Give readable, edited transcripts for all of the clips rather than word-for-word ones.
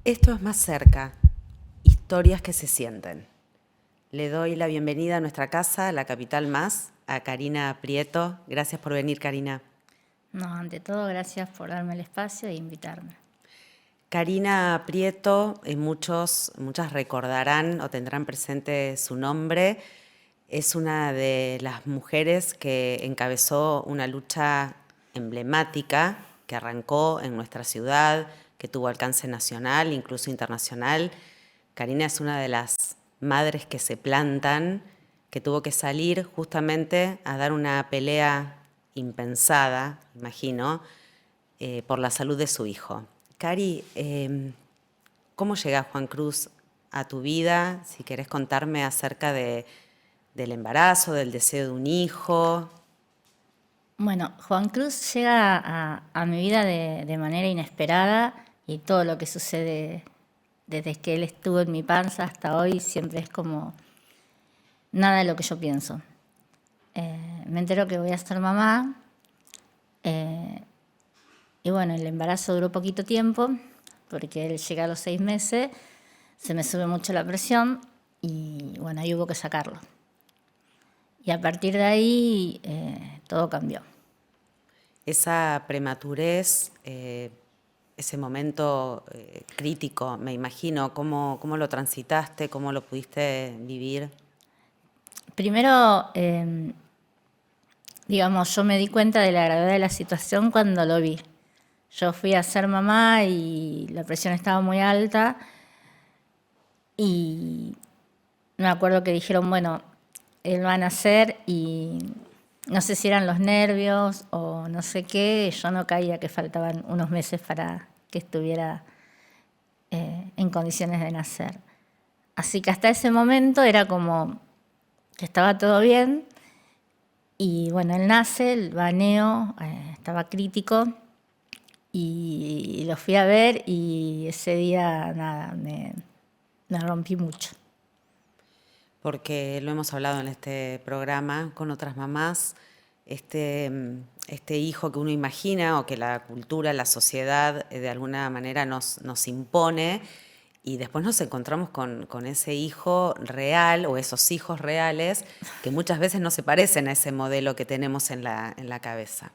Esto es Más Cerca, historias que se sienten. Le doy la bienvenida a nuestra casa, a la Capital Más, a Karina Prieto. Gracias por venir, Karina. No, ante todo, gracias por darme el espacio e invitarme. Karina Prieto, muchas recordarán o tendrán presente su nombre. Es una de las mujeres que encabezó una lucha emblemática que arrancó en nuestra ciudad, que tuvo alcance nacional, incluso internacional. Karina es una de las madres que se plantan, que tuvo que salir justamente a dar una pelea impensada, imagino, por la salud de su hijo. Cari, ¿cómo llega Juan Cruz a tu vida? Si querés contarme acerca del embarazo, del deseo de un hijo. Bueno, Juan Cruz llega a mi vida de manera inesperada y todo lo que sucede desde que él estuvo en mi panza hasta hoy siempre es como nada de lo que yo pienso. Me entero que voy a ser mamá y bueno, el embarazo duró poquito tiempo porque él llega a los 6 meses, se me sube mucho la presión y bueno, ahí hubo que sacarlo. Y a partir de ahí todo cambió. Esa prematurez, ese momento crítico, me imagino, ¿cómo lo transitaste, cómo lo pudiste vivir? Primero, digamos, yo me di cuenta de la gravedad de la situación cuando lo vi. Yo fui a ser mamá y la presión estaba muy alta y me acuerdo que dijeron, bueno, él va a nacer y no sé si eran los nervios o no sé qué, yo no caía que faltaban unos meses para que estuviera en condiciones de nacer. Así que hasta ese momento era como que estaba todo bien y bueno, él nace, el baneo estaba crítico y lo fui a ver y ese día nada, me rompí mucho. Porque lo hemos hablado en este programa con otras mamás, este hijo que uno imagina o que la cultura, la sociedad de alguna manera nos impone, y después nos encontramos con ese hijo real o esos hijos reales que muchas veces no se parecen a ese modelo que tenemos en la cabeza.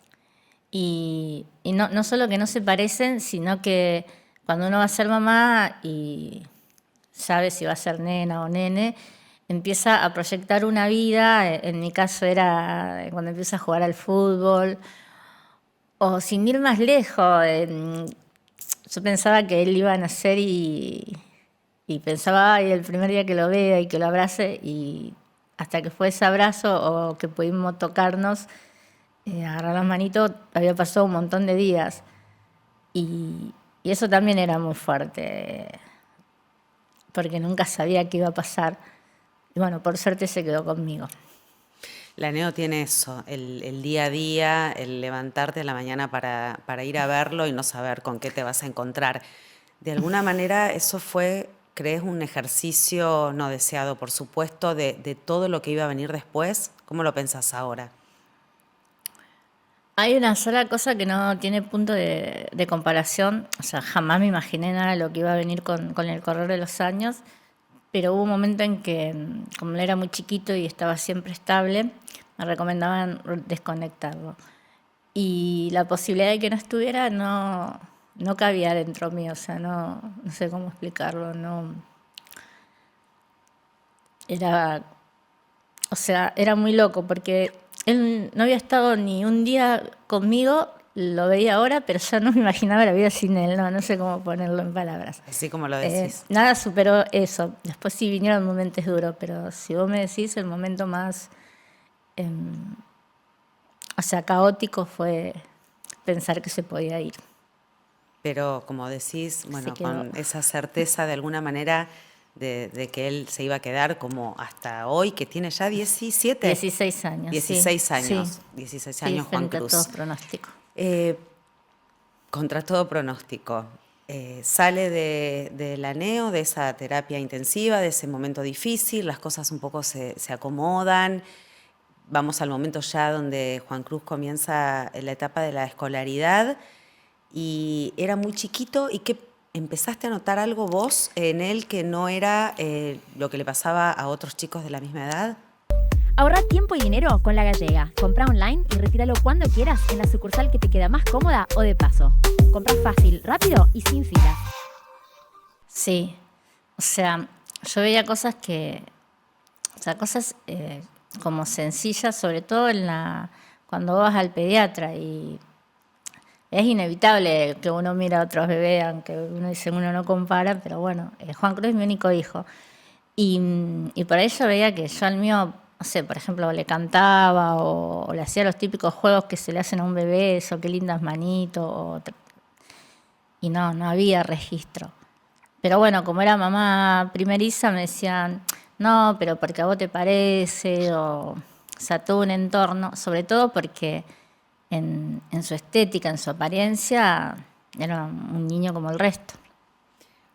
Y no solo que no se parecen, sino que cuando uno va a ser mamá y sabe si va a ser nena o nene, empieza a proyectar una vida. En mi caso era cuando empieza a jugar al fútbol, o sin ir más lejos. Yo pensaba que él iba a nacer y pensaba, ay, el primer día que lo vea y que lo abrace, y hasta que fue ese abrazo o que pudimos tocarnos, agarrar las manitos, había pasado un montón de días. Y eso también era muy fuerte, porque nunca sabía qué iba a pasar. Y bueno, por suerte se quedó conmigo. La Neo tiene eso, el día a día, el levantarte a la mañana para ir a verlo y no saber con qué te vas a encontrar. De alguna manera eso fue, ¿crees, un ejercicio no deseado, por supuesto, de todo lo que iba a venir después? ¿Cómo lo pensás ahora? Hay una sola cosa que no tiene punto de comparación, o sea, jamás me imaginé nada de lo que iba a venir con el correr de los años, pero hubo un momento en que, como él era muy chiquito y estaba siempre estable, me recomendaban desconectarlo. Y la posibilidad de que no estuviera no cabía dentro mío, o sea, no sé cómo explicarlo, no. Era, o sea, era muy loco porque él no había estado ni un día conmigo, lo veía ahora, pero ya no me imaginaba la vida sin él, no sé cómo ponerlo en palabras. Así como lo decís. Nada superó eso. Después sí vinieron momentos duros, pero si vos me decís, el momento más, o sea, caótico fue pensar que se podía ir. Pero como decís, Se bueno, quedó con esa certeza de alguna manera de que él se iba a quedar como hasta hoy, que tiene ya 17, 16 años, sí, 16 sí, años, 16 sí, años Juan frente a todo Cruz. pronóstico. Eh, Contra todo pronóstico, sale de la NEO, de esa terapia intensiva, de ese momento difícil, las cosas un poco se acomodan. Vamos al momento ya donde Juan Cruz comienza la etapa de la escolaridad y era muy chiquito. ¿Y ¿Empezaste a notar algo vos en él que no era lo que le pasaba a otros chicos de la misma edad? Ahorra tiempo y dinero con La Gallega. Compra online y retíralo cuando quieras en la sucursal que te queda más cómoda o de paso. Compra fácil, rápido y sin filas. Sí, o sea, yo veía cosas cosas como sencillas, sobre todo cuando vas al pediatra y es inevitable que uno mira a otros bebés, aunque uno dice uno no compara, pero bueno, Juan Cruz es mi único hijo. Y por ahí yo veía que yo al mío, no sé, por ejemplo, le cantaba o le hacía los típicos juegos que se le hacen a un bebé, eso, qué lindas manitos, y no había registro. Pero bueno, como era mamá primeriza, me decían, no, pero porque a vos te parece, o sea, todo un entorno, sobre todo porque en su estética, en su apariencia, era un niño como el resto.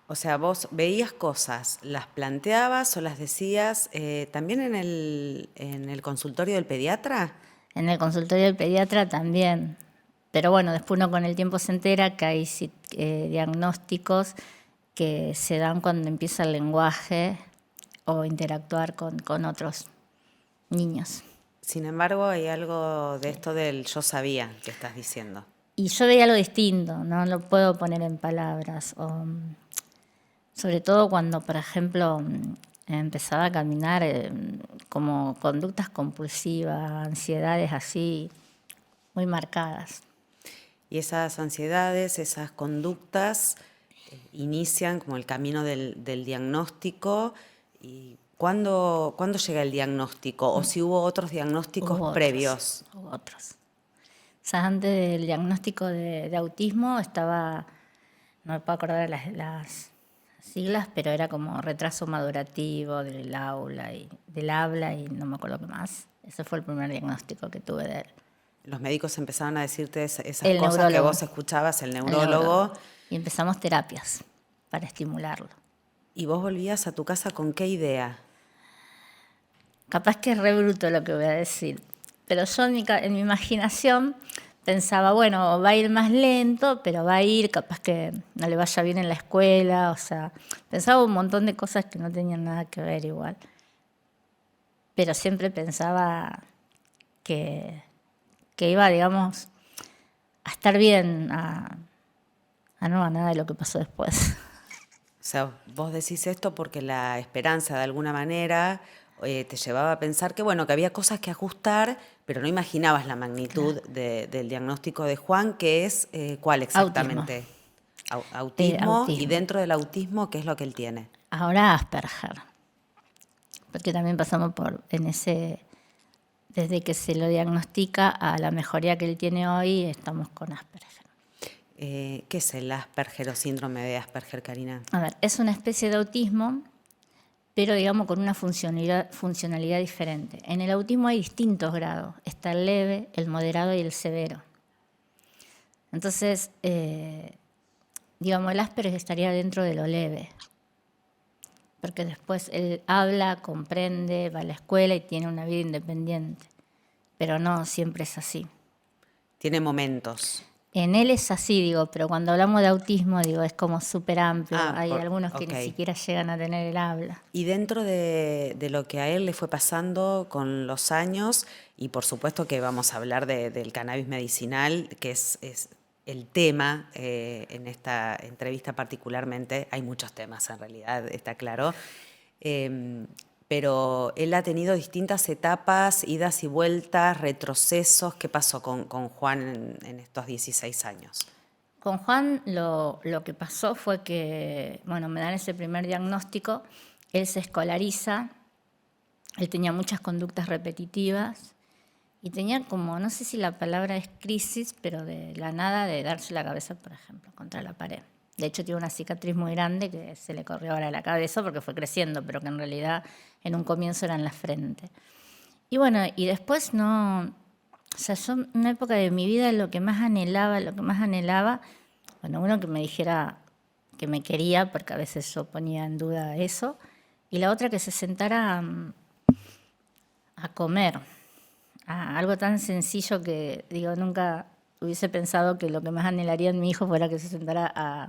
O sea, vos veías cosas, las planteabas o las decías también en el consultorio del pediatra. En el consultorio del pediatra también. Pero bueno, después uno con el tiempo se entera que hay diagnósticos que se dan cuando empieza el lenguaje o interactuar con otros niños. Sin embargo, hay algo de esto del yo sabía que estás diciendo. Y yo veía algo distinto, no lo puedo poner en palabras. Sobre todo cuando, por ejemplo, empezaba a caminar como conductas compulsivas, ansiedades así, muy marcadas. Y esas ansiedades, esas conductas inician como el camino del diagnóstico. ¿Y cuándo llega el diagnóstico? ¿O si hubo otros diagnósticos previos? Hubo otros. O sea, antes del diagnóstico de autismo estaba, no me puedo acordar las siglas, pero era como retraso madurativo del habla y no me acuerdo qué más. Ese fue el primer diagnóstico que tuve de él. Los médicos empezaron a decirte esas El cosas neurólogo. que vos escuchabas, el neurólogo. Y empezamos terapias para estimularlo. ¿Y vos volvías a tu casa con qué idea? Capaz que es re bruto lo que voy a decir, pero yo en mi imaginación pensaba, bueno, va a ir más lento, pero va a ir, capaz que no le vaya bien en la escuela, o sea, pensaba un montón de cosas que no tenían nada que ver igual. Pero siempre pensaba que iba, digamos, a estar bien, a nada de lo que pasó después. O sea, vos decís esto porque la esperanza de alguna manera te llevaba a pensar que, bueno, que había cosas que ajustar, pero no imaginabas la magnitud del diagnóstico de Juan, que es, ¿cuál exactamente? Autismo. Y Autismo. dentro del autismo, ¿qué es lo que él tiene? Ahora Asperger, porque también pasamos desde que se lo diagnostica a la mejoría que él tiene hoy, estamos con Asperger. ¿Qué es el Asperger o síndrome de Asperger, Karina? A ver, es una especie de autismo, pero digamos con una funcionalidad diferente. En el autismo hay distintos grados. Está el leve, el moderado y el severo. Entonces, digamos, el Asperger estaría dentro de lo leve, porque después él habla, comprende, va a la escuela y tiene una vida independiente. Pero no siempre es así. Tiene momentos. En él es así, digo, pero cuando hablamos de autismo, digo, es como súper amplio. Hay algunos que ni siquiera llegan a tener el habla. Y dentro de lo que a él le fue pasando con los años, y por supuesto que vamos a hablar del cannabis medicinal, que es el tema en esta entrevista particularmente, hay muchos temas en realidad, está claro, pero él ha tenido distintas etapas, idas y vueltas, retrocesos. ¿Qué pasó con Juan en estos 16 años? Con Juan lo que pasó fue que, bueno, me dan ese primer diagnóstico, él se escolariza, él tenía muchas conductas repetitivas y tenía como, no sé si la palabra es crisis, pero de la nada de darse la cabeza, por ejemplo, contra la pared. De hecho, tiene una cicatriz muy grande que se le corrió ahora a la cabeza porque fue creciendo, pero que en realidad en un comienzo era en la frente. Y bueno, y después no... O sea, yo en una época de mi vida lo que más anhelaba, bueno, uno que me dijera que me quería, porque a veces yo ponía en duda eso, y la otra que se sentara a comer, a algo tan sencillo que, digo, nunca hubiese pensado que lo que más anhelaría en mi hijo fuera que se sentara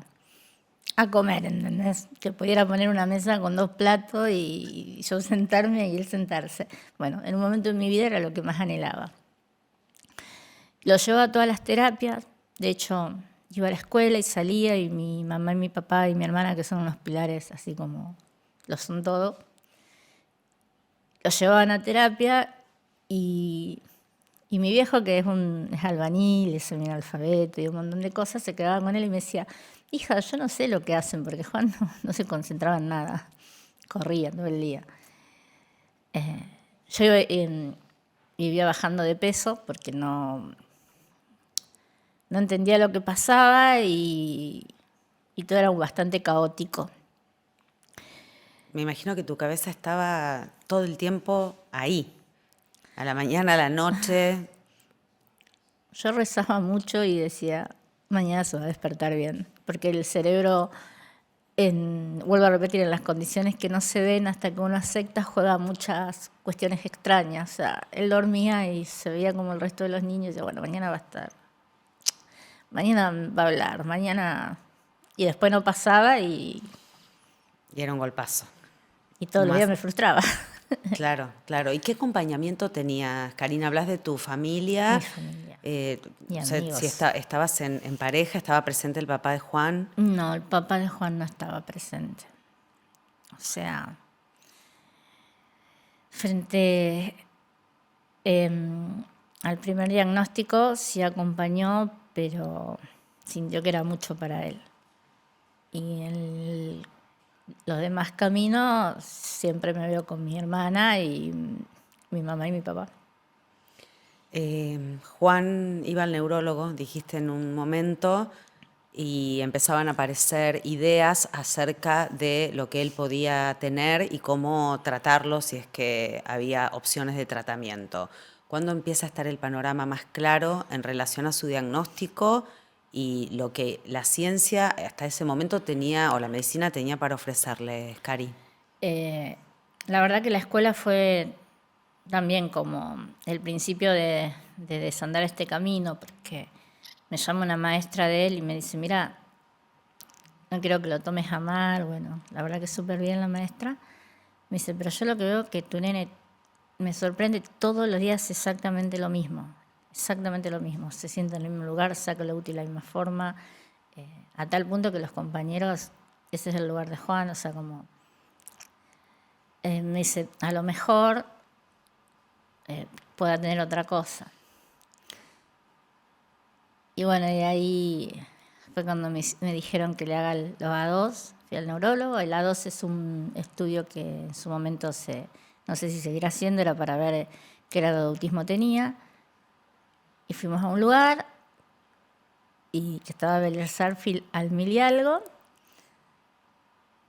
a comer, ¿entendés? Que pudiera poner una mesa con 2 platos y yo sentarme y él sentarse. Bueno, en un momento de mi vida era lo que más anhelaba. Lo llevo a todas las terapias, de hecho iba a la escuela y salía y mi mamá y mi papá y mi hermana, que son unos pilares así como lo son todos, lo llevaban a terapia y mi viejo, que es albañil, es semianalfabeto y un montón de cosas, se quedaba con él y me decía, hija, yo no sé lo que hacen, porque Juan no se concentraba en nada, corría todo el día. Yo vivía bajando de peso porque no entendía lo que pasaba y todo era bastante caótico. Me imagino que tu cabeza estaba todo el tiempo ahí, a la mañana, a la noche. Yo rezaba mucho y decía, mañana se va a despertar bien, porque el cerebro, vuelvo a repetir, en las condiciones que no se ven hasta que uno acepta, juega muchas cuestiones extrañas. O sea, él dormía y se veía como el resto de los niños y decía, bueno, mañana va a estar, mañana va a hablar, mañana... Y después no pasaba y Y era un golpazo. todos los Más- días me frustraba. Claro, claro. ¿Y qué acompañamiento tenías, Karina? Hablas de tu familia. Mi familia. Y O sea, amigos. si estabas en pareja, estaba presente el papá de Juan. No, el papá de Juan no estaba presente. O sea, frente al primer diagnóstico sí acompañó, pero sintió que era mucho para él. Y en los demás caminos siempre me veo con mi hermana y mi mamá y mi papá. Juan iba al neurólogo, dijiste en un momento, y empezaban a aparecer ideas acerca de lo que él podía tener y cómo tratarlo si es que había opciones de tratamiento. ¿Cuándo empieza a estar el panorama más claro en relación a su diagnóstico y lo que la ciencia hasta ese momento tenía o la medicina tenía para ofrecerle, Cari? La verdad que la escuela fue también como el principio de desandar este camino, porque me llama una maestra de él y me dice, mira, no quiero que lo tomes a mal, bueno, la verdad que súper bien la maestra. Me dice, pero yo lo que veo es que tu nene me sorprende todos los días exactamente lo mismo, se sienta en el mismo lugar, saca lo útil de la misma forma, a tal punto que los compañeros, ese es el lugar de Juan, o sea, como... me dice, a lo mejor pueda tener otra cosa. Y bueno, y ahí fue cuando me dijeron que le haga los A2, fui al neurólogo. El A2 es un estudio que en su momento no sé si seguirá haciendo, era para ver qué grado de autismo tenía. Y fuimos a un lugar y que estaba Beler Sarfield al 1000 y algo.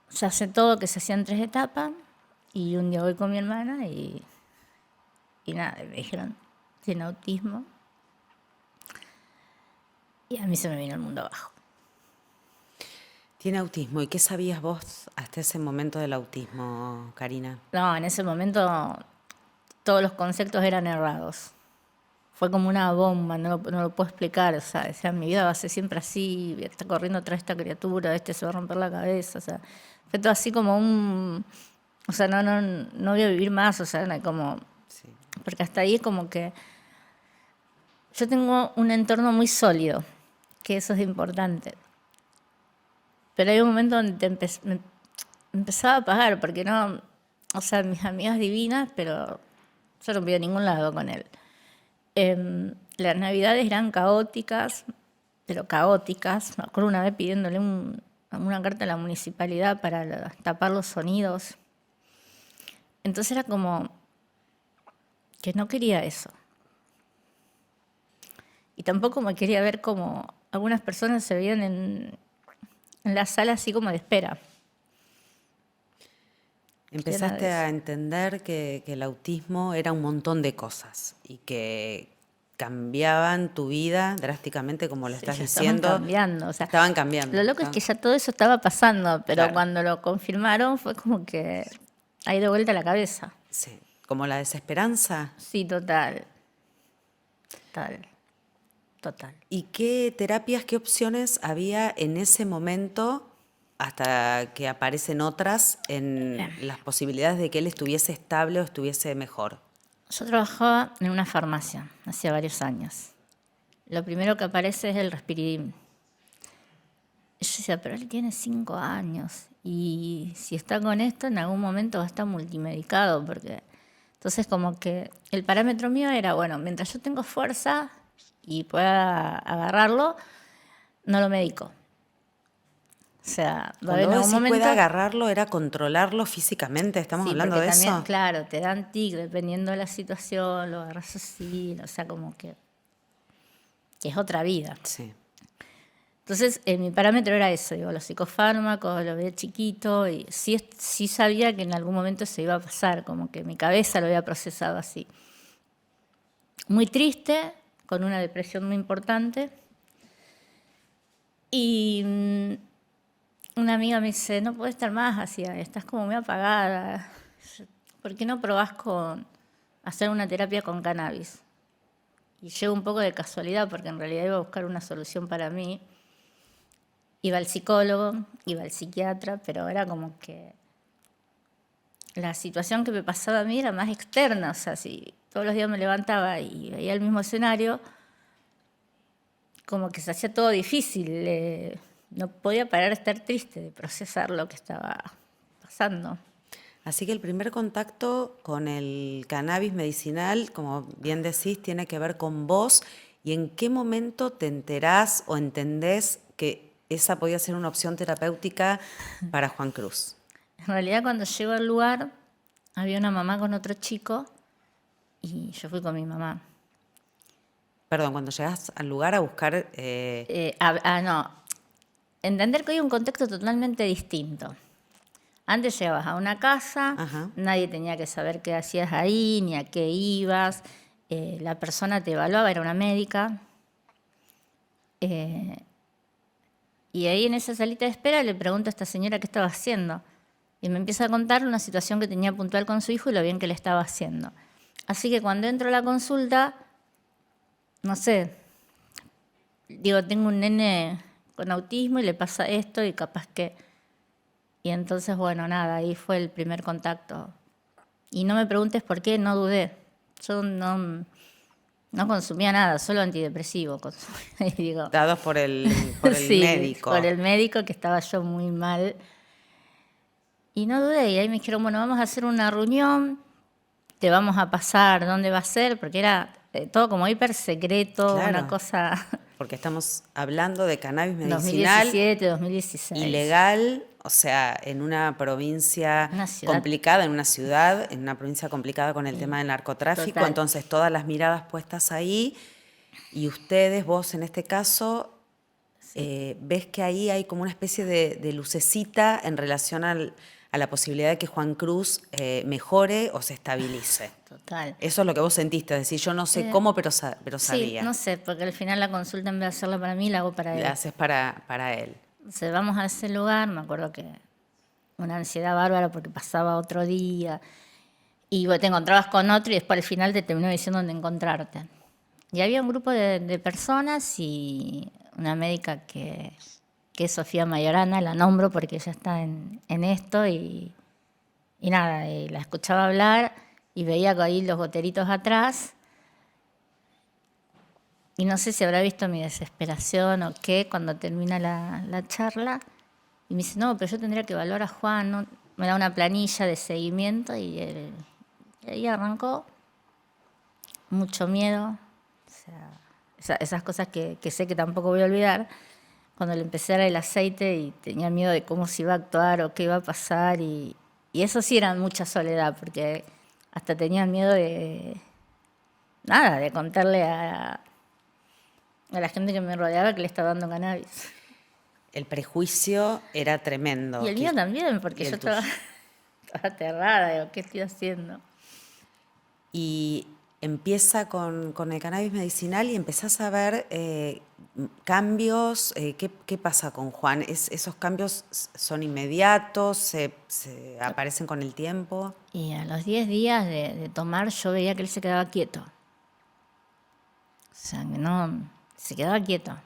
Se hace todo, que se hacía en 3 etapas. Y un día voy con mi hermana y nada, me dijeron, tiene autismo. Y a mí se me vino el mundo abajo. Tiene autismo. ¿Y qué sabías vos hasta ese momento del autismo, Karina? No, en ese momento todos los conceptos eran errados. Fue como una bomba, no lo puedo explicar. O sea, decía, mi vida va a ser siempre así, está corriendo atrás esta criatura, se va a romper la cabeza. O sea, fue todo así como o sea, no voy a vivir más, o sea, era como... Sí. Porque hasta ahí como que... Yo tengo un entorno muy sólido, que eso es importante. Pero hay un momento donde me empezaba a apagar, porque no... O sea, mis amigas divinas, pero yo no voy a ningún lado con él. Las navidades eran caóticas, pero caóticas. Me acuerdo una vez pidiéndole una carta a la municipalidad para tapar los sonidos. Entonces era como que no quería eso. Y tampoco me quería ver como algunas personas se veían en la sala así como de espera. Empezaste a entender que el autismo era un montón de cosas y que cambiaban tu vida drásticamente, como lo estás diciendo. Estaban cambiando. O sea, estaban cambiando. Lo loco es que ya todo eso estaba pasando, pero Claro. cuando lo confirmaron fue como que ahí de vuelta la cabeza. Sí, como la desesperanza. Sí, total. Total. ¿Y qué terapias, qué opciones había en ese momento hasta que aparecen otras en las posibilidades de que él estuviese estable o estuviese mejor. Yo trabajaba en una farmacia hacía varios años. Lo primero que aparece es el Respiridin. Yo decía, pero él tiene 5 años y si está con esto en algún momento va a estar multimedicado, porque entonces como que el parámetro mío era, bueno, mientras yo tengo fuerza y pueda agarrarlo, no lo medico. O sea, va a haber Cuando en vos algún decís momento... puede agarrarlo, ¿era controlarlo físicamente? ¿Estamos Sí, hablando porque de también, eso? claro, te dan tic dependiendo de la situación, lo agarras así, o sea, como que es otra vida. Sí. Entonces, mi parámetro era eso, digo, los psicofármacos, lo veía chiquito, y sí sabía que en algún momento se iba a pasar, como que mi cabeza lo había procesado así. Muy triste, con una depresión muy importante, y una amiga me dice, no puedes estar más así, estás como muy apagada, ¿por qué no probás con hacer una terapia con cannabis? Y llego un poco de casualidad, porque en realidad iba a buscar una solución para mí. Iba al psicólogo, iba al psiquiatra, pero era como que la situación que me pasaba a mí era más externa. O sea, si todos los días me levantaba y veía el mismo escenario, como que se hacía todo difícil. No podía parar de estar triste, de procesar lo que estaba pasando. Así que el primer contacto con el cannabis medicinal, como bien decís, tiene que ver con vos. ¿Y en qué momento te enterás o entendés que esa podía ser una opción terapéutica para Juan Cruz? En realidad, cuando llego al lugar, había una mamá con otro chico y yo fui con mi mamá. Perdón, cuando llegás al lugar a buscar... No, entender que hay un contexto totalmente distinto. Antes llegabas a una casa, Ajá. nadie tenía que saber qué hacías ahí, ni a qué ibas. La persona te evaluaba, era una médica. Y ahí en esa salita de espera le pregunto a esta señora qué estaba haciendo. Y me empieza a contar una situación que tenía puntual con su hijo y lo bien que le estaba haciendo. Así que cuando entro a la consulta, no sé, digo, tengo un nene con autismo y le pasa esto y capaz que... Y entonces, bueno, nada, ahí fue el primer contacto. Y no me preguntes por qué, no dudé. Yo no consumía nada, solo antidepresivo consumía. Y digo, dados por el sí, médico. por el médico, que estaba yo muy mal. Y no dudé, y ahí me dijeron, bueno, vamos a hacer una reunión, te vamos a pasar dónde va a ser, porque era todo como hiper secreto, Claro. una cosa Porque estamos hablando de cannabis medicinal 2017, 2016. ilegal, o sea, en una provincia Una ciudad. complicada, en una ciudad, en una provincia complicada con el tema del narcotráfico, Total. entonces todas las miradas puestas ahí y ustedes, vos en este caso, ves que ahí hay como una especie de lucecita en relación a la posibilidad de que Juan Cruz mejore o se estabilice. Total. Eso es lo que vos sentiste, es decir, yo no sé cómo, pero Sí, sabía. no sé, porque al final la consulta en vez de hacerla para mí, la hago para él. La haces para él. Entonces vamos a ese lugar, me acuerdo que una ansiedad bárbara porque pasaba otro día y te encontrabas con otro y después al final te terminó diciendo dónde encontrarte. Y había un grupo de personas y una médica que es Sofía Mayorana, la nombro porque ella está en esto y nada, y la escuchaba hablar y veía ahí los goteritos atrás. Y no sé si habrá visto mi desesperación o qué cuando termina la charla. Y me dice, no, pero yo tendría que evaluar a Juan, ¿no? Me da una planilla de seguimiento y ahí arrancó mucho miedo. O sea, esas cosas que sé que tampoco voy a olvidar. Cuando le empecé a dar el aceite y tenía miedo de cómo se iba a actuar o qué iba a pasar. Y eso sí era mucha soledad, porque hasta tenía miedo de contarle a la gente que me rodeaba que le estaba dando cannabis. El prejuicio era tremendo. Y el mío también, porque yo estaba aterrada, digo, ¿qué estoy haciendo? Y empieza con el cannabis medicinal y empezás a ver cambios. ¿Qué pasa con Juan? ¿Esos cambios son inmediatos? ¿Se aparecen con el tiempo? Y a los 10 días de tomar yo veía que él se quedaba quieto. O sea, que no, se quedaba quieto.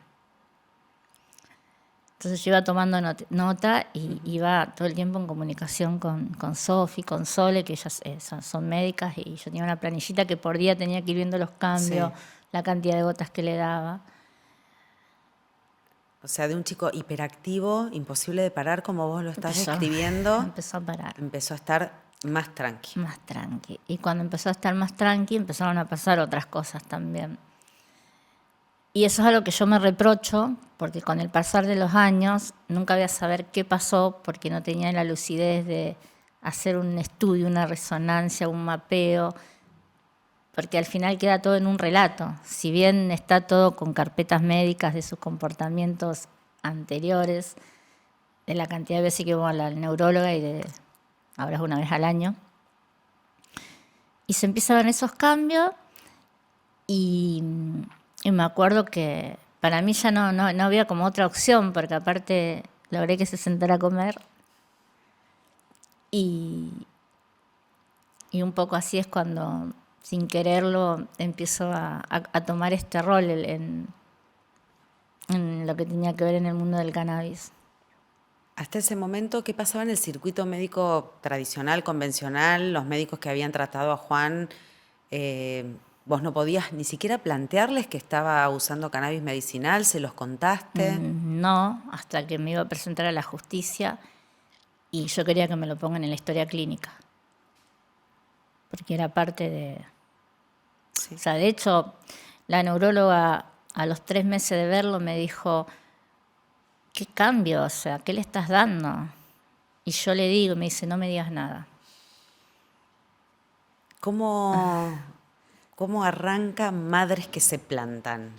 Entonces yo iba tomando nota y iba todo el tiempo en comunicación con Sofi, con Sole, que ellas son médicas, y yo tenía una planillita que por día tenía que ir viendo los cambios, Sí. la cantidad de gotas que le daba. O sea, de un chico hiperactivo, imposible de parar, como vos lo estás describiendo, Empezó a parar. empezó a estar más tranqui. Más tranqui. Y cuando empezó a estar más tranqui, empezaron a pasar otras cosas también. Y eso es algo que yo me reprocho, porque con el pasar de los años nunca voy a saber qué pasó, porque no tenía la lucidez de hacer un estudio, una resonancia, un mapeo, porque al final queda todo en un relato. Si bien está todo con carpetas médicas de sus comportamientos anteriores, de la cantidad de veces que vamos a la neuróloga ahora es una vez al año, y se empiezan a ver esos cambios y me acuerdo que para mí ya no había como otra opción, porque aparte logré que se sentara a comer y un poco así es cuando, sin quererlo, empiezo a tomar este rol en lo que tenía que ver en el mundo del cannabis. Hasta ese momento, ¿qué pasaba en el circuito médico tradicional, convencional? Los médicos que habían tratado a Juan, vos no podías ni siquiera plantearles que estaba usando cannabis medicinal, ¿se los contaste? No, hasta que me iba a presentar a la justicia y yo quería que me lo pongan en la historia clínica, porque era parte de... Sí. O sea, de hecho, la neuróloga a los 3 meses de verlo me dijo, ¿qué cambio? O sea, ¿qué le estás dando? Y yo le digo, me dice, no me digas nada. ¿Cómo arranca Madres que se plantan?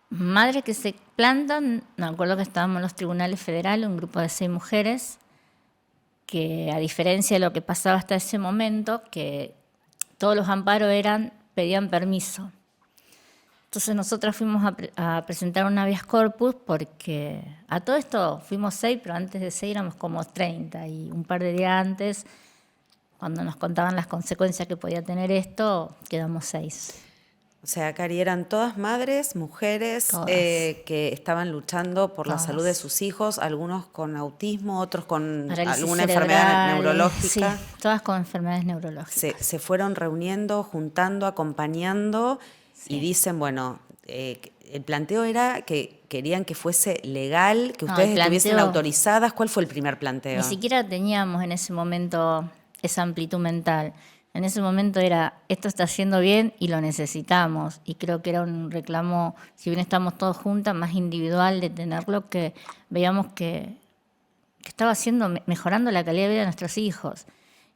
Madres que se plantan, me acuerdo que estábamos en los tribunales federales, un grupo de 6 mujeres, que a diferencia de lo que pasaba hasta ese momento, que todos los amparos pedían permiso. Entonces nosotras fuimos a presentar un habeas corpus porque a todo esto fuimos 6, pero antes de 6 éramos como 30 y un par de días antes, cuando nos contaban las consecuencias que podía tener esto, quedamos 6. O sea, Cari, eran todas madres, mujeres Todas. Que estaban luchando por la Todas. salud de sus hijos, algunos con autismo, otros con Parálisis alguna cerebral, enfermedad neurológica. Sí, todas con enfermedades neurológicas. Se fueron reuniendo, juntando, acompañando Sí. y dicen, bueno, el planteo era que querían que fuese legal, que No, ustedes el planteo- estuviesen autorizadas. ¿Cuál fue el primer planteo? Ni siquiera teníamos en ese momento esa amplitud mental. En ese momento era, esto está haciendo bien y lo necesitamos. Y creo que era un reclamo, si bien estamos todos juntas, más individual de tenerlo, que veíamos que estaba mejorando la calidad de vida de nuestros hijos.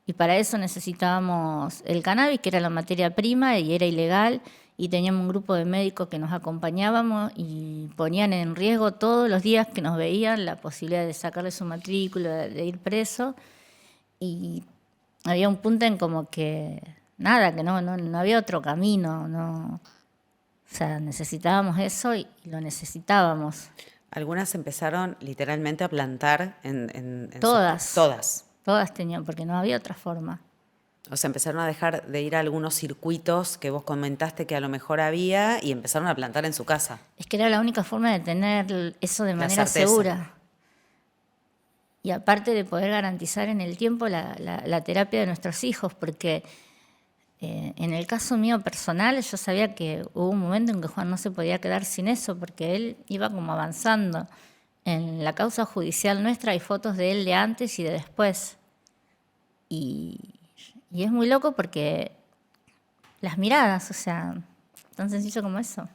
Y para eso necesitábamos el cannabis, que era la materia prima y era ilegal, y teníamos un grupo de médicos que nos acompañábamos y ponían en riesgo todos los días que nos veían la posibilidad de sacarle su matrícula, de ir preso. Y había un punto en como que nada, que no había otro camino, no. O sea, necesitábamos eso y lo necesitábamos. Algunas empezaron literalmente a plantar en Todas. todas. Todas tenían, porque no había otra forma. O sea, empezaron a dejar de ir a algunos circuitos que vos comentaste que a lo mejor había y empezaron a plantar en su casa. Es que era la única forma de tener eso de manera certeza. segura. Y aparte de poder garantizar en el tiempo la terapia de nuestros hijos, porque en el caso mío personal yo sabía que hubo un momento en que Juan no se podía quedar sin eso, porque él iba como avanzando. En la causa judicial nuestra hay fotos de él de antes y de después. Y es muy loco porque las miradas, o sea, tan sencillo como eso.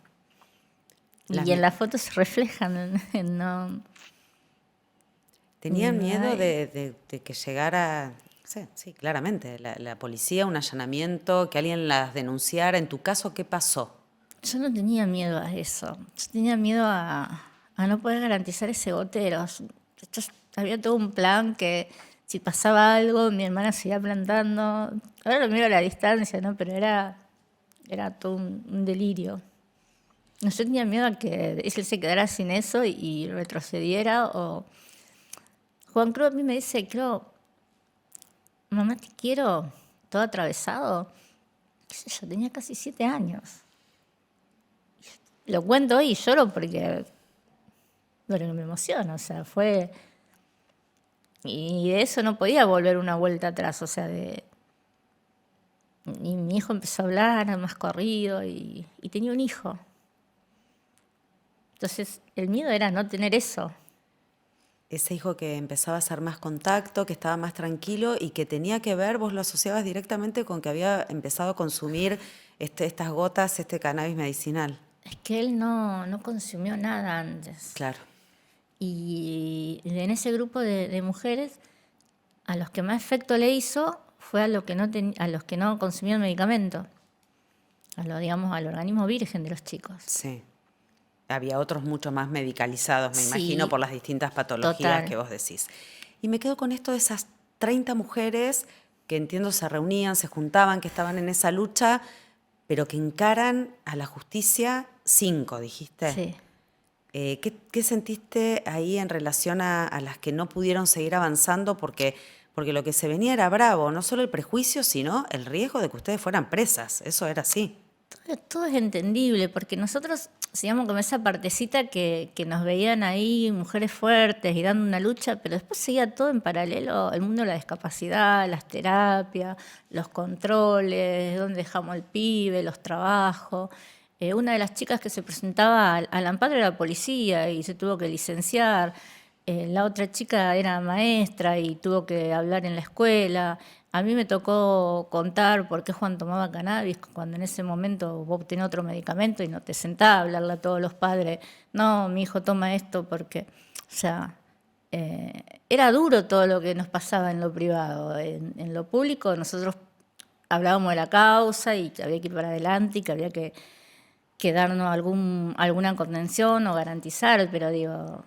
Y en las fotos se reflejan, no... ¿Tenían No miedo hay. de que llegara, sí, claramente, la policía, un allanamiento, que alguien las denunciara? En tu caso, ¿qué pasó? Yo no tenía miedo a eso. Yo tenía miedo a no poder garantizar ese gotero. Había todo un plan que si pasaba algo, mi hermana se iba plantando. Ahora lo miro a la distancia, ¿no? Pero era todo un delirio. No, yo tenía miedo a que él se quedara sin eso y retrocediera. O Juan Cruz a mí me dice, creo, mamá, te quiero, todo atravesado. ¿Qué sé yo? Tenía casi 7 años. Lo cuento hoy y lloro porque pero que me emociona, o sea, fue... Y de eso no podía volver una vuelta atrás, o sea, y mi hijo empezó a hablar más corrido y tenía un hijo. Entonces, el miedo era no tener eso. Ese hijo que empezaba a hacer más contacto, que estaba más tranquilo y que tenía que ver, vos lo asociabas directamente con que había empezado a consumir estas gotas, este cannabis medicinal. Es que él no consumió nada antes. Claro. Y en ese grupo de mujeres, a los que más efecto le hizo fue a los que no consumían medicamento, digamos, al organismo virgen de los chicos. Sí. Había otros mucho más medicalizados, me Sí, imagino, por las distintas patologías total. que vos decís. Y me quedo con esto de esas 30 mujeres que entiendo se reunían, se juntaban, que estaban en esa lucha, pero que encaran a la justicia 5, dijiste. Sí. ¿Qué sentiste ahí en relación a las que no pudieron seguir avanzando? Porque lo que se venía era bravo, no solo el prejuicio, sino el riesgo de que ustedes fueran presas. Eso era así. Todo es entendible, porque nosotros, digamos, como esa partecita que nos veían ahí mujeres fuertes y dando una lucha, pero después seguía todo en paralelo, el mundo de la discapacidad, las terapias, los controles, dónde dejamos al pibe, los trabajos. Una de las chicas que se presentaba al amparo era policía y se tuvo que licenciar. La otra chica era maestra y tuvo que hablar en la escuela. A mí me tocó contar por qué Juan tomaba cannabis cuando en ese momento vos tenés otro medicamento y no te sentás a hablarle a todos los padres. No, mi hijo toma esto porque... O sea, era duro todo lo que nos pasaba en lo privado. En lo público nosotros hablábamos de la causa y que había que ir para adelante y que había que darnos alguna contención o garantizar, pero digo...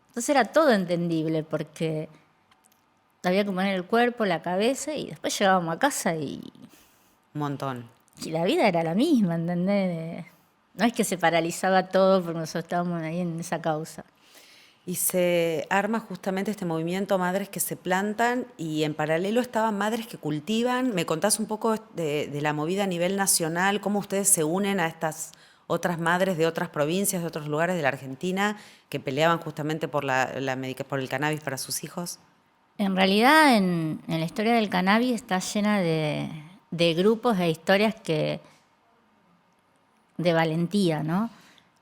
Entonces era todo entendible porque había que poner el cuerpo, la cabeza y después llegábamos a casa y Un montón. la vida era la misma, ¿entendés? No es que se paralizaba todo porque nosotros estábamos ahí en esa causa. Y se arma justamente este movimiento Madres que se plantan y en paralelo estaban Madres que cultivan. ¿Me contás un poco de la movida a nivel nacional? ¿Cómo ustedes se unen a estas otras madres de otras provincias, de otros lugares de la Argentina que peleaban justamente por por el cannabis para sus hijos? En realidad, en la historia del cannabis está llena de grupos e historias de valentía, ¿no?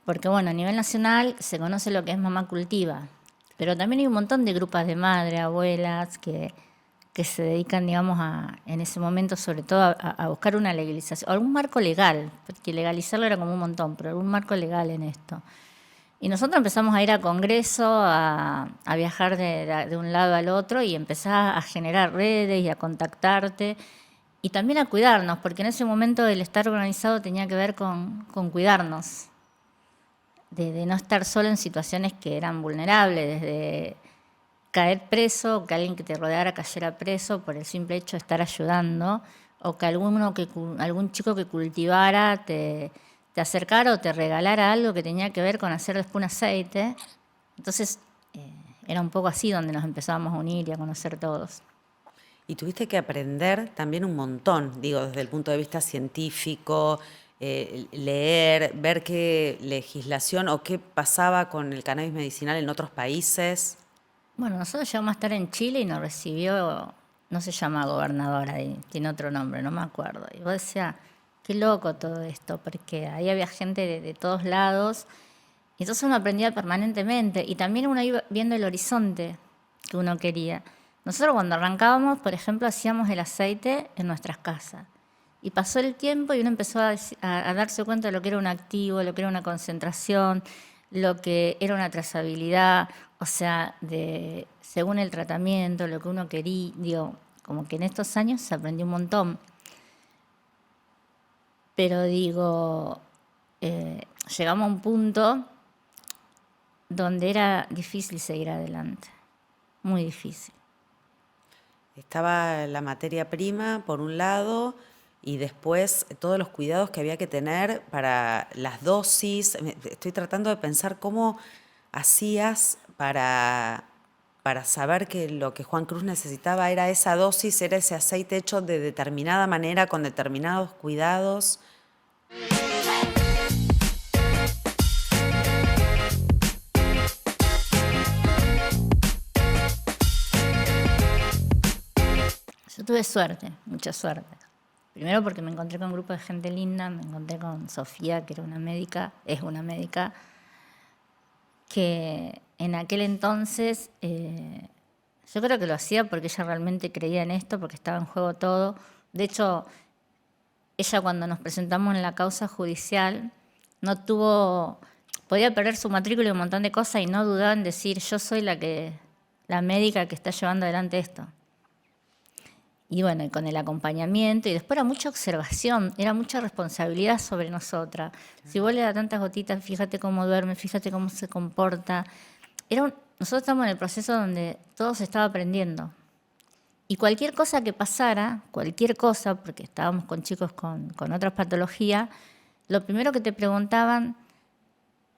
Porque, bueno, a nivel nacional se conoce lo que es Mamá Cultiva, pero también hay un montón de grupos de madres, abuelas, que se dedican, digamos, en ese momento sobre todo a buscar una legalización, algún marco legal, porque legalizarlo era como un montón, pero algún marco legal en esto. Y nosotros empezamos a ir a congreso, a viajar de un lado al otro y empezar a generar redes y a contactarte y también a cuidarnos, porque en ese momento el estar organizado tenía que ver con cuidarnos, de no estar solo en situaciones que eran vulnerables, desde caer preso, que alguien que te rodeara cayera preso por el simple hecho de estar ayudando, o que algún chico que cultivara te acercara o te regalara algo que tenía que ver con hacer después un aceite. Entonces, era un poco así donde nos empezábamos a unir y a conocer todos. Y tuviste que aprender también un montón, digo, desde el punto de vista científico, leer, ver qué legislación o qué pasaba con el cannabis medicinal en otros países. Bueno, nosotros llegamos a estar en Chile y nos recibió, no se llama gobernadora, tiene otro nombre, no me acuerdo. Y vos decías, qué loco todo esto, porque ahí había gente de todos lados. Y entonces uno aprendía permanentemente y también uno iba viendo el horizonte que uno quería. Nosotros cuando arrancábamos, por ejemplo, hacíamos el aceite en nuestras casas. Y pasó el tiempo y uno empezó a darse cuenta de lo que era un activo, lo que era una concentración, lo que era una trazabilidad, o sea, según el tratamiento, lo que uno quería, digo, como que en estos años se aprendió un montón. Pero digo, llegamos a un punto donde era difícil seguir adelante, muy difícil. Estaba la materia prima, por un lado, y después todos los cuidados que había que tener para las dosis. Estoy tratando de pensar cómo hacías para saber que lo que Juan Cruz necesitaba era esa dosis, era ese aceite hecho de determinada manera, con determinados cuidados. Yo tuve suerte, mucha suerte. Primero porque me encontré con un grupo de gente linda, me encontré con Sofía, que era una médica, es una médica, que en aquel entonces yo creo que lo hacía porque ella realmente creía en esto, porque estaba en juego todo. De hecho, ella cuando nos presentamos en la causa judicial no tuvo, podía perder su matrícula y un montón de cosas y no dudaba en decir, yo soy la médica que está llevando adelante esto. Y bueno, y con el acompañamiento, y después era mucha observación, era mucha responsabilidad sobre nosotras. Si vos le das tantas gotitas, fíjate cómo duerme, fíjate cómo se comporta. Nosotros estamos en el proceso donde todo se estaba aprendiendo. Y cualquier cosa que pasara, cualquier cosa, porque estábamos con chicos con otras patologías, lo primero que te preguntaban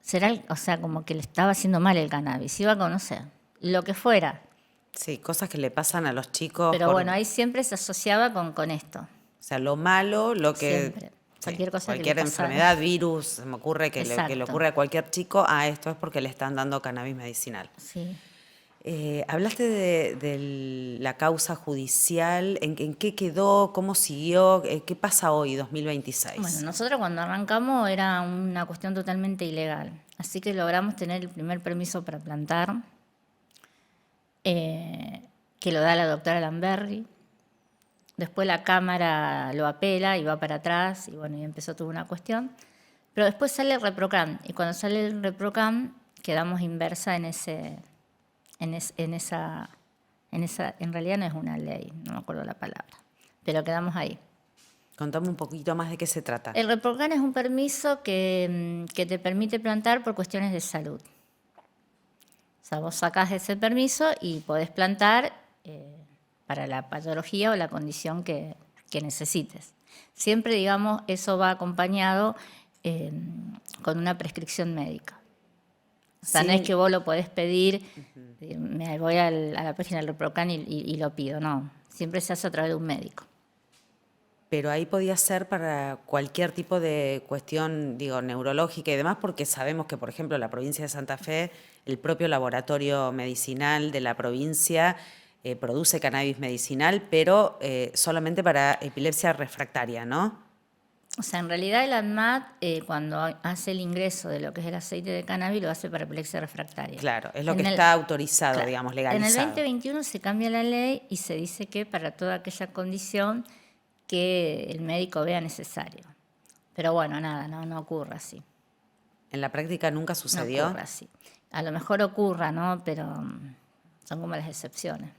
será, o sea, como que le estaba haciendo mal el cannabis, iba a conocer, lo que fuera. Sí, cosas que le pasan a los chicos. Pero bueno, ahí siempre se asociaba con esto. O sea, lo malo, lo que... Siempre. Cualquier cosa cualquier que le pasara. enfermedad, virus, se me ocurre que le Exacto. ocurre a cualquier chico, esto es porque le están dando cannabis medicinal. Sí. Hablaste de la causa judicial, ¿en qué quedó? ¿Cómo siguió? ¿Qué pasa hoy, 2026? Bueno, nosotros cuando arrancamos era una cuestión totalmente ilegal. Así que logramos tener el primer permiso para plantar, que lo da la doctora Lamberri. Después la Cámara lo apela y va para atrás, y bueno, y empezó toda una cuestión. Pero después sale el ReproCam, y cuando sale el ReproCam quedamos inversa en realidad no es una ley, no me acuerdo la palabra, pero quedamos ahí. Contame un poquito más de qué se trata. El ReproCam es un permiso que te permite plantar por cuestiones de salud. O sea, vos sacás ese permiso y podés plantar para la patología o la condición que necesites. Siempre, digamos, eso va acompañado con una prescripción médica. O sea, Sí. no es que vos lo podés pedir, me voy a la página del ReproCam y lo pido, no. Siempre se hace a través de un médico. Pero ahí podía ser para cualquier tipo de cuestión, digo, neurológica y demás, porque sabemos que, por ejemplo, en la provincia de Santa Fe, el propio laboratorio medicinal de la provincia produce cannabis medicinal, pero solamente para epilepsia refractaria, ¿no? O sea, en realidad el ANMAT, cuando hace el ingreso de lo que es el aceite de cannabis, lo hace para epilepsia refractaria. Claro, es lo En que el- está autorizado, Claro. digamos, En legalizado. el 2021 se cambia la ley y se dice que para toda aquella condición que el médico vea necesario. Pero bueno, nada, no ocurre así. ¿En la práctica nunca No sucedió? ocurre así. A lo mejor ocurra, ¿no? Pero son como las excepciones.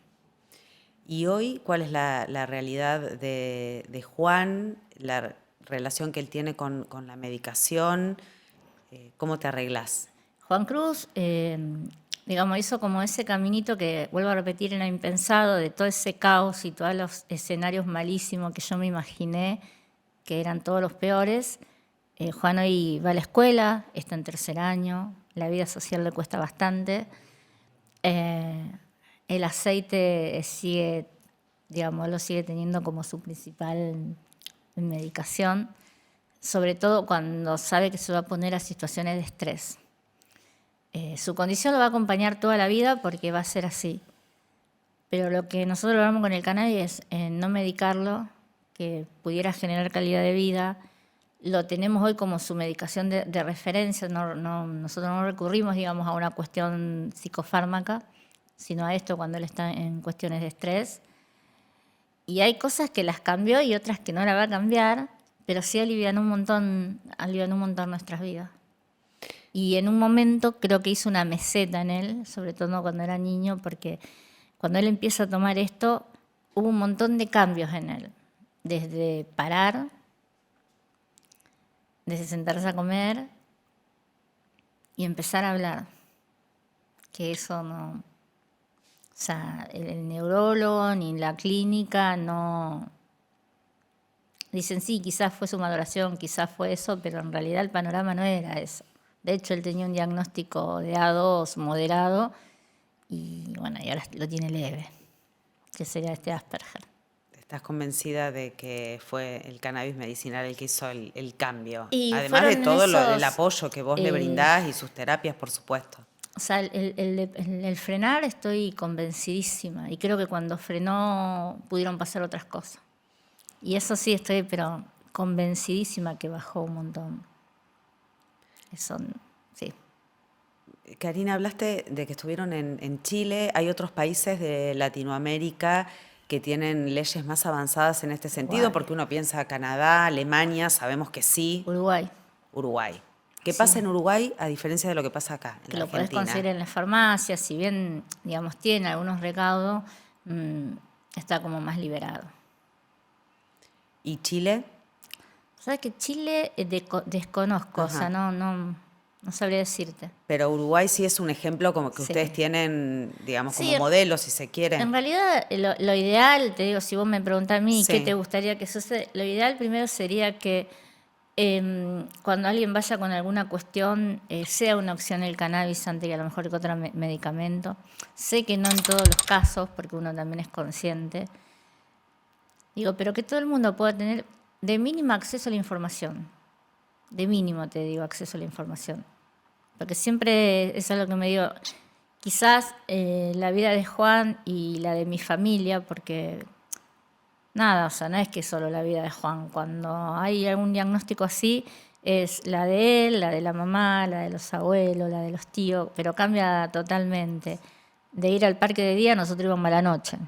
Y hoy, ¿cuál es la realidad de Juan, la relación que él tiene con la medicación? ¿Cómo te arreglás? Juan Cruz, digamos, hizo como ese caminito que, vuelvo a repetir, era impensado, de todo ese caos y todos los escenarios malísimos que yo me imaginé, que eran todos los peores. Juan hoy va a la escuela, está en tercer año, la vida social le cuesta bastante. El aceite sigue, digamos, lo sigue teniendo como su principal medicación, sobre todo cuando sabe que se va a poner a situaciones de estrés. Su condición lo va a acompañar toda la vida porque va a ser así. Pero lo que nosotros logramos con el cannabis es no medicarlo, que pudiera generar calidad de vida. Lo tenemos hoy como su medicación de referencia. Nosotros no recurrimos, digamos, a una cuestión psicofármaca, sino a esto cuando él está en cuestiones de estrés. Y hay cosas que las cambió y otras que no la va a cambiar, pero sí alivian un montón nuestras vidas. Y en un momento creo que hizo una meseta en él, sobre todo cuando era niño, porque cuando él empieza a tomar esto, hubo un montón de cambios en él. Desde parar, desde sentarse a comer y empezar a hablar. Que eso no... O sea, el neurólogo ni la clínica no... Dicen, sí, quizás fue su maduración, quizás fue eso, pero en realidad el panorama no era eso. De hecho, él tenía un diagnóstico de A2 moderado y bueno, y ahora lo tiene leve, que sería este Asperger. ¿Estás convencida de que fue el cannabis medicinal el que hizo el cambio? Y Además de fueron todo esos, el apoyo que vos le brindás y sus terapias, por supuesto. O sea, el frenar estoy convencidísima. Y creo que cuando frenó pudieron pasar otras cosas. Y eso sí estoy, pero convencidísima que bajó un montón. Eso, sí. Karina, hablaste de que estuvieron en Chile. ¿Hay otros países de Latinoamérica que tienen leyes más avanzadas en este sentido? Uruguay. Porque uno piensa Canadá, Alemania, sabemos que sí. Uruguay. Uruguay. ¿Qué Sí. pasa en Uruguay a diferencia de lo que pasa acá, en Que la lo podés Argentina? conseguir en las farmacias, si bien, digamos, tiene algunos recaudos, está como más liberado. ¿Y Chile? ¿Sabes que Chile desconozco? O sea, Ajá. no sabría decirte. Pero Uruguay sí es un ejemplo como que Sí. ustedes tienen, digamos, Sí, como modelo, si se quiere. En realidad, lo ideal, te digo, si vos me preguntás a mí qué Sí. te gustaría que suceda, lo ideal primero sería que cuando alguien vaya con alguna cuestión, sea una opción el cannabis antes que a lo mejor que otro medicamento. Sé que no en todos los casos, porque uno también es consciente. Digo, pero que todo el mundo pueda tener de mínimo acceso a la información. De mínimo, te digo, acceso a la información. Porque siempre es algo que me digo, quizás la vida de Juan y la de mi familia, porque nada, o sea, no es que solo la vida de Juan. Cuando hay algún diagnóstico así, es la de él, la de la mamá, la de los abuelos, la de los tíos, pero cambia totalmente. De ir al parque de día, nosotros íbamos a la noche.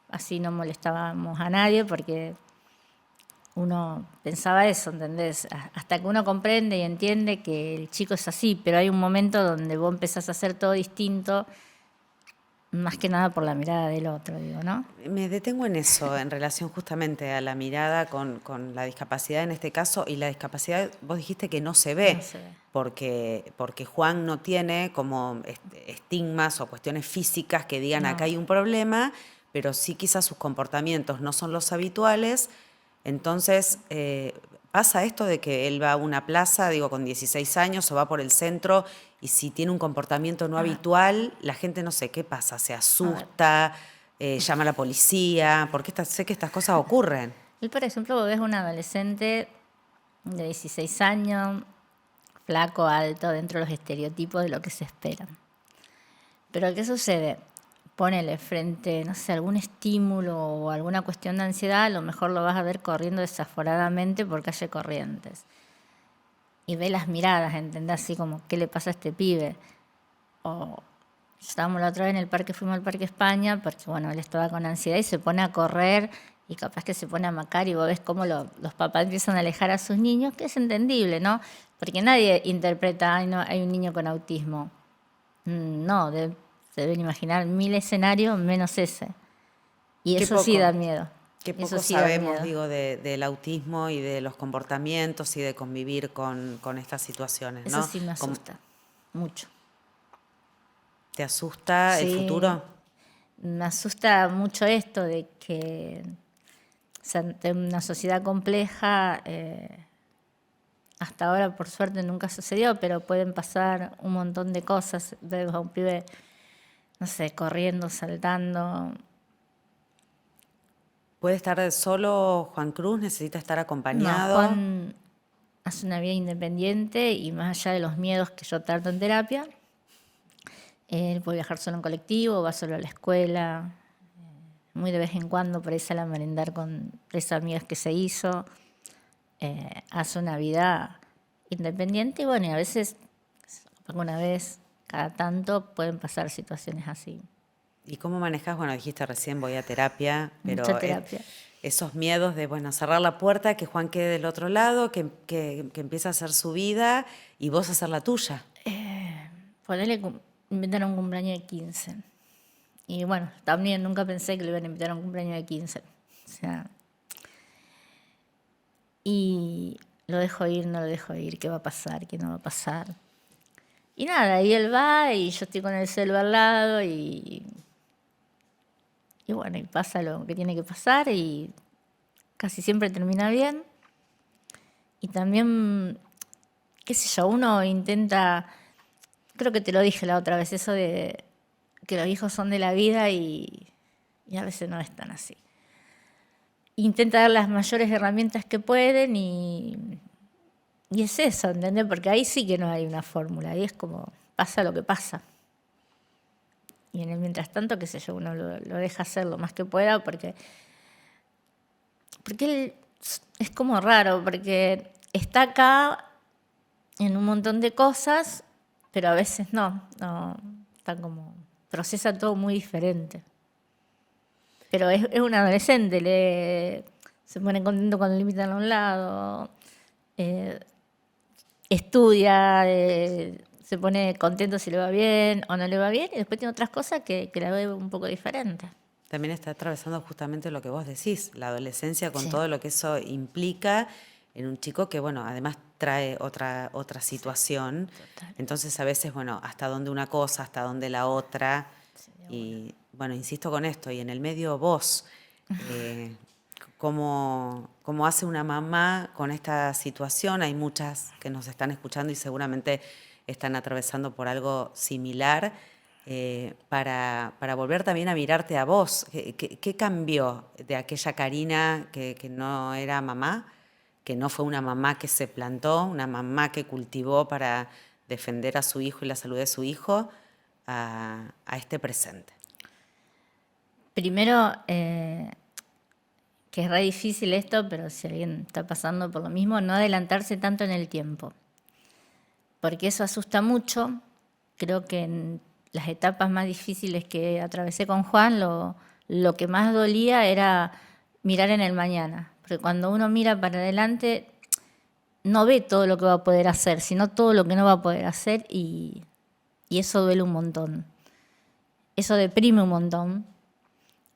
Así no molestábamos a nadie porque uno pensaba eso, ¿entendés? Hasta que uno comprende y entiende que el chico es así, pero hay un momento donde vos empezás a hacer todo distinto, más que nada por la mirada del otro, digo, ¿no? Me detengo en eso, en relación justamente a la mirada con la discapacidad en este caso, y la discapacidad, vos dijiste que no se ve, No se ve. porque Juan no tiene como estigmas o cuestiones físicas que digan No. acá hay un problema, pero sí quizás sus comportamientos no son los habituales. Entonces, pasa esto de que él va a una plaza, digo, con 16 años, o va por el centro, y si tiene un comportamiento no habitual, la gente no sé qué pasa, se asusta, llama a la policía, porque sé que estas cosas ocurren. Y por ejemplo, vos ves un adolescente de 16 años, flaco, alto, dentro de los estereotipos de lo que se espera. Pero ¿qué sucede? Ponele frente, no sé, algún estímulo o alguna cuestión de ansiedad, a lo mejor lo vas a ver corriendo desaforadamente por calle Corrientes. Y ve las miradas, ¿entendés? Así como, ¿qué le pasa a este pibe? O estábamos la otra vez en el parque, fuimos al Parque España, porque bueno, él estaba con ansiedad y se pone a correr y capaz que se pone a macar y vos ves cómo los papás empiezan a alejar a sus niños, que es entendible, ¿no? Porque nadie interpreta, ay, no, hay un niño con autismo. No, se deben imaginar 1000 escenarios menos ese. Y Qué eso sí poco. da miedo. Qué Eso poco sí da sabemos, miedo. digo, del autismo y de los comportamientos y de convivir con estas situaciones, Eso ¿no? sí me asusta, mucho. ¿Te asusta el Sí. futuro? Me asusta mucho esto de que, o sea, en una sociedad compleja, hasta ahora por suerte nunca sucedió, pero pueden pasar un montón de cosas. Ves a un pibe, no sé, corriendo, saltando. ¿Puede estar solo Juan Cruz? ¿Necesita estar No, acompañado? Juan hace una vida independiente y más allá de los miedos que yo trato en terapia, él puede viajar solo en colectivo, va solo a la escuela, muy de vez en cuando por ahí sale a merendar con 3 amigas que se hizo, hace una vida independiente y bueno, y a veces, alguna vez, cada tanto, pueden pasar situaciones así. ¿Y cómo manejas? Bueno, dijiste recién voy a terapia, pero Mucha terapia. esos miedos de, bueno, cerrar la puerta, que Juan quede del otro lado, que empiece a hacer su vida y vos hacer la tuya. Ponele, invitaron un cumpleaños de 15. Y bueno, también nunca pensé que le iban a invitar a un cumpleaños de 15. O sea, y lo dejo ir, no lo dejo ir, qué va a pasar, qué no va a pasar. Y nada, y él va y yo estoy con el celular al lado y bueno, y pasa lo que tiene que pasar y casi siempre termina bien. Y también, qué sé yo, uno intenta, creo que te lo dije la otra vez, eso de que los hijos son de la vida y a veces no es tan así. Intenta dar las mayores herramientas que pueden y es eso, ¿entendés? Porque ahí sí que no hay una fórmula, ahí es como pasa lo que pasa. y en el mientras tanto, qué sé yo, uno lo deja hacer lo más que pueda, porque él es como raro, porque está acá en un montón de cosas, pero a veces no está como, procesa todo muy diferente. Pero es un adolescente, se pone contento cuando le invitan a un lado, estudia, se pone contento si le va bien o no le va bien, y después tiene otras cosas que la ve un poco diferente. También está atravesando justamente lo que vos decís, la adolescencia con Sí. todo lo que eso implica en un chico que, bueno, además trae otra situación. Total. Entonces, a veces, bueno, hasta dónde una cosa, hasta dónde la otra. Sí, Y, bueno, insisto con esto, y en el medio vos, ¿cómo hace una mamá con esta situación? Hay muchas que nos están escuchando y seguramente están atravesando por algo similar. Para volver también a mirarte a vos, ¿qué cambió de aquella Karina que no era mamá, que no fue una mamá que se plantó, una mamá que cultivó para defender a su hijo y la salud de su hijo, a este presente? Primero, que es re difícil esto, pero si alguien está pasando por lo mismo, no adelantarse tanto en el tiempo, porque eso asusta mucho. Creo que en las etapas más difíciles que atravesé con Juan, lo que más dolía era mirar en el mañana, porque cuando uno mira para adelante no ve todo lo que va a poder hacer, sino todo lo que no va a poder hacer, y eso duele un montón. Eso deprime un montón.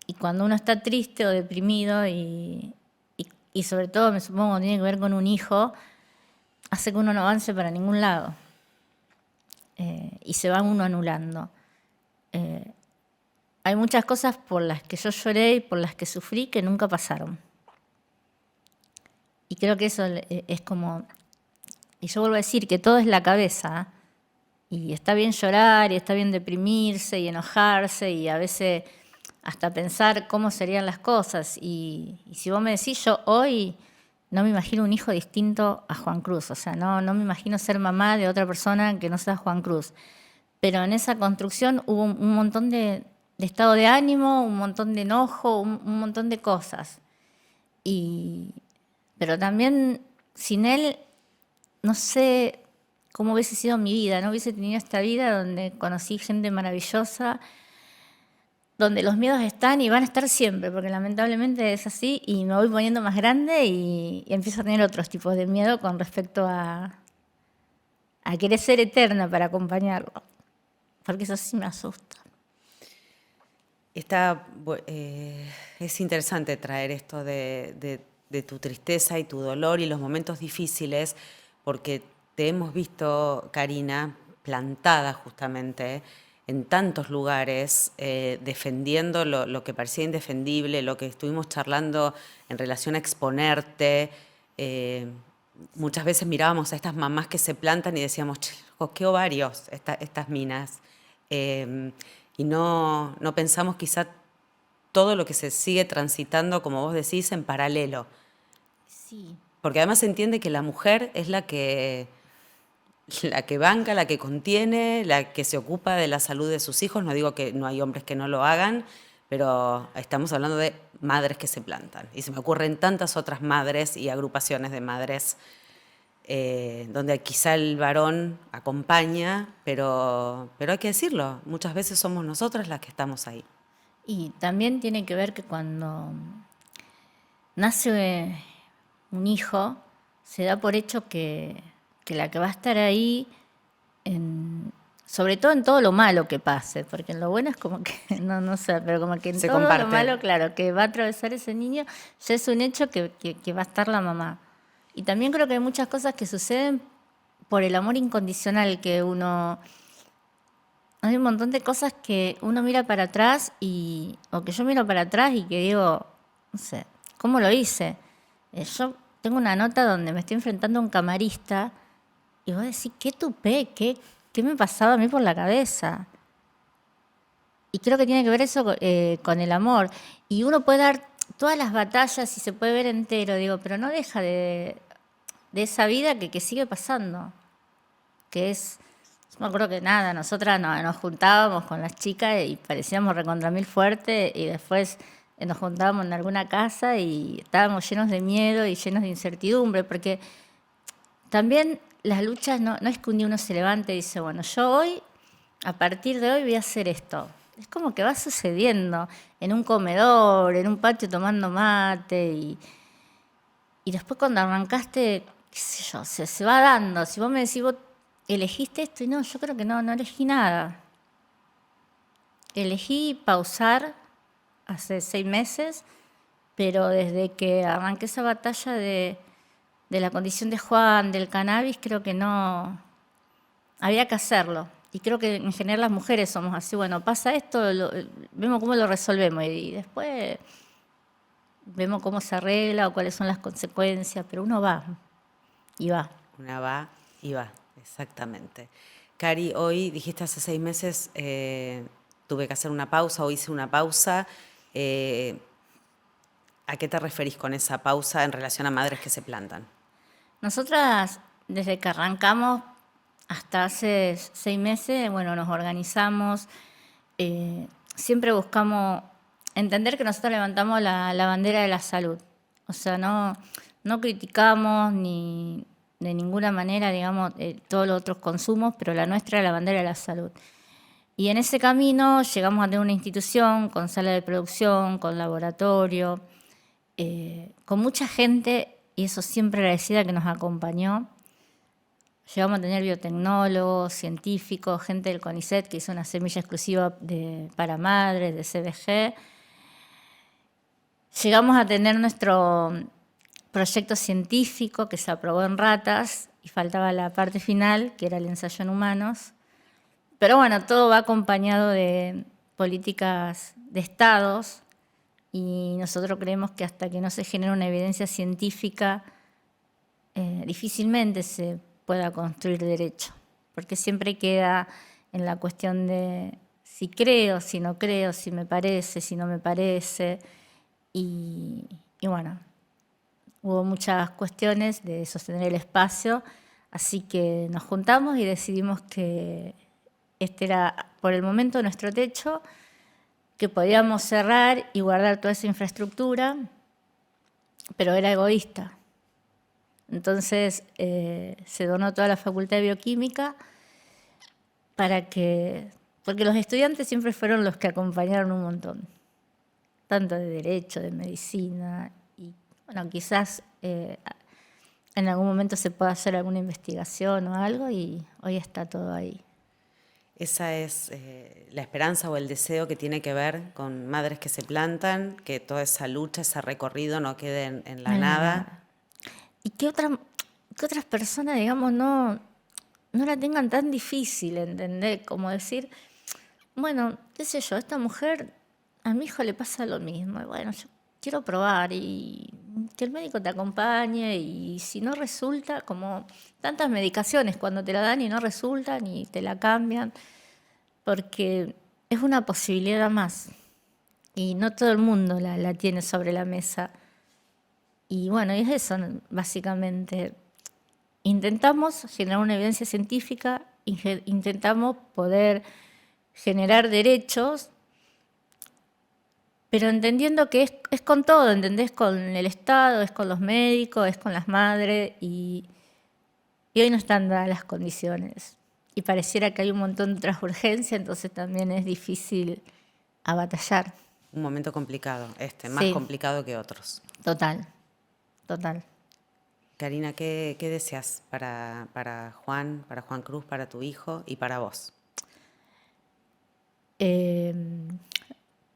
Y cuando uno está triste o deprimido, y sobre todo, me supongo, cuando tiene que ver con un hijo, hace que uno no avance para ningún lado. Y se va uno anulando. Hay muchas cosas por las que yo lloré y por las que sufrí que nunca pasaron. Y creo que eso es como... Y yo vuelvo a decir que todo es la cabeza. Y está bien llorar, y está bien deprimirse y enojarse, y a veces hasta pensar cómo serían las cosas. Y si vos me decís, yo hoy no me imagino un hijo distinto a Juan Cruz. O sea, no me imagino ser mamá de otra persona que no sea Juan Cruz. Pero en esa construcción hubo un montón de estado de ánimo, un montón de enojo, un montón de cosas. Pero también sin él, no sé cómo hubiese sido mi vida. No hubiese tenido esta vida donde conocí gente maravillosa, donde los miedos están y van a estar siempre, porque lamentablemente es así, y me voy poniendo más grande y empiezo a tener otros tipos de miedo con respecto a querer ser eterna para acompañarlo, porque eso sí me asusta. Es interesante traer esto de tu tristeza y tu dolor y los momentos difíciles, porque te hemos visto, Karina, plantada justamente en tantos lugares, defendiendo lo que parecía indefendible, lo que estuvimos charlando en relación a exponerte. Muchas veces mirábamos a estas mamás que se plantan y decíamos, qué ovarios estas minas. Y no pensamos quizá todo lo que se sigue transitando, como vos decís, en paralelo. Sí. Porque además se entiende que la mujer es la que banca, la que contiene, la que se ocupa de la salud de sus hijos. No digo que no hay hombres que no lo hagan, pero estamos hablando de madres que se plantan. Y se me ocurren tantas otras madres y agrupaciones de madres donde quizá el varón acompaña, pero hay que decirlo, muchas veces somos nosotras las que estamos ahí. Y también tiene que ver que cuando nace un hijo, se da por hecho que la que va a estar ahí, sobre todo en todo lo malo que pase, porque en lo bueno es como que, no sé, pero como que en Se todo comparte. lo malo, claro, que va a atravesar ese niño, ya es un hecho que va a estar la mamá. Y también creo que hay muchas cosas que suceden por el amor incondicional que uno... Hay un montón de cosas que uno mira para atrás, o que yo miro para atrás y que digo, no sé, ¿cómo lo hice? Yo tengo una nota donde me estoy enfrentando a un camarista y vos decís, qué tupé, qué me pasaba a mí por la cabeza. Y creo que tiene que ver eso con el amor. Y uno puede dar todas las batallas y se puede ver entero, digo, pero no deja de esa vida que sigue pasando, que es Me acuerdo que nada, nosotras nos juntábamos con las chicas y parecíamos recontra mil fuertes y después nos juntábamos en alguna casa y estábamos llenos de miedo y llenos de incertidumbre, porque también las luchas no es que un día uno se levante y dice, bueno, yo hoy, a partir de hoy voy a hacer esto. Es como que va sucediendo en un comedor, en un patio tomando mate y después cuando arrancaste, qué sé yo, se va dando. Si vos me decís, vos elegiste esto y no, yo creo que no elegí nada. Elegí pausar hace 6 meses, pero desde que arranqué esa batalla de la condición de Juan, del cannabis, creo que no, había que hacerlo. Y creo que en general las mujeres somos así, bueno, pasa esto, vemos cómo lo resolvemos y después vemos cómo se arregla o cuáles son las consecuencias, pero uno va y va. Una va y va, exactamente. Cari, hoy dijiste hace 6 meses, tuve que hacer una pausa o hice una pausa. ¿A qué te referís con esa pausa en relación a madres que se plantan? Nosotras, desde que arrancamos hasta hace 6 meses, bueno, nos organizamos, siempre buscamos entender que nosotros levantamos la bandera de la salud. O sea, no criticamos ni de ninguna manera, digamos, todos los otros consumos, pero la nuestra es la bandera de la salud. Y en ese camino llegamos a tener una institución con sala de producción, con laboratorio, con mucha gente, y eso siempre agradecida que nos acompañó. Llegamos a tener biotecnólogos, científicos, gente del CONICET que hizo una semilla exclusiva para madres, de CBG. Llegamos a tener nuestro proyecto científico que se aprobó en ratas y faltaba la parte final, que era el ensayo en humanos. Pero bueno, todo va acompañado de políticas de estados y nosotros creemos que hasta que no se genere una evidencia científica, difícilmente se pueda construir derecho, porque siempre queda en la cuestión de si creo, si no creo, si me parece, si no me parece. Y bueno, hubo muchas cuestiones de sostener el espacio, así que nos juntamos y decidimos que este era por el momento nuestro techo, que podíamos cerrar y guardar toda esa infraestructura, pero era egoísta. Entonces se donó toda la Facultad de Bioquímica porque los estudiantes siempre fueron los que acompañaron un montón, tanto de Derecho, de Medicina, y bueno, quizás en algún momento se pueda hacer alguna investigación o algo, y hoy está todo ahí. Esa es la esperanza o el deseo que tiene que ver con madres que se plantan, que toda esa lucha, ese recorrido no quede en la nada. Y que otras personas, digamos, no la tengan tan difícil, ¿entendés? Como decir, bueno, qué sé yo, esta mujer, a mi hijo le pasa lo mismo. Y bueno, yo quiero probar y que el médico te acompañe, y si no resulta, como tantas medicaciones cuando te la dan y no resultan y te la cambian, porque es una posibilidad más y no todo el mundo la tiene sobre la mesa. Y bueno, y es eso, básicamente. Intentamos generar una evidencia científica, intentamos poder generar derechos, pero entendiendo que es con todo, ¿entendés? Con el Estado, es con los médicos, es con las madres, y hoy no están dadas las condiciones. Y pareciera que hay un montón de otras urgencias, entonces también es difícil abatallar. Un momento complicado, más complicado que otros. Total. Karina, ¿qué deseas para Juan Cruz, para tu hijo y para vos?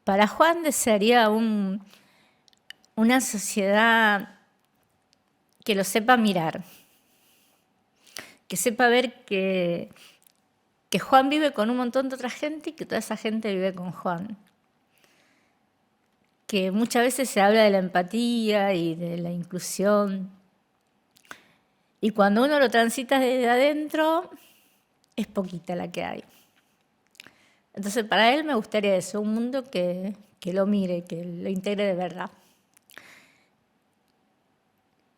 Para Juan desearía una sociedad que lo sepa mirar, que sepa ver que Juan vive con un montón de otra gente y que toda esa gente vive con Juan. Que muchas veces se habla de la empatía y de la inclusión, y cuando uno lo transita desde adentro, es poquita la que hay. Entonces, para él me gustaría eso, un mundo que lo mire, que lo integre de verdad.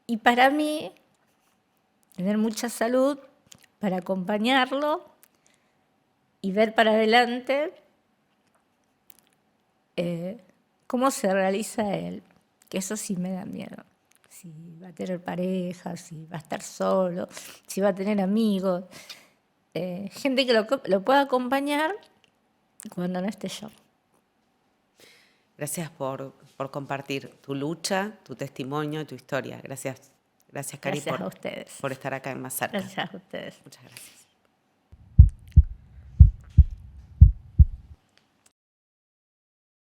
Y para mí, tener mucha salud para acompañarlo, y ver para adelante cómo se realiza él, que eso sí me da miedo. Si va a tener pareja, si va a estar solo, si va a tener amigos, gente que lo pueda acompañar cuando no esté yo. Gracias por compartir tu lucha, tu testimonio, tu historia. Gracias, Cari, Gracias a ustedes. por estar acá en Más Cerca. Gracias a ustedes. Muchas gracias.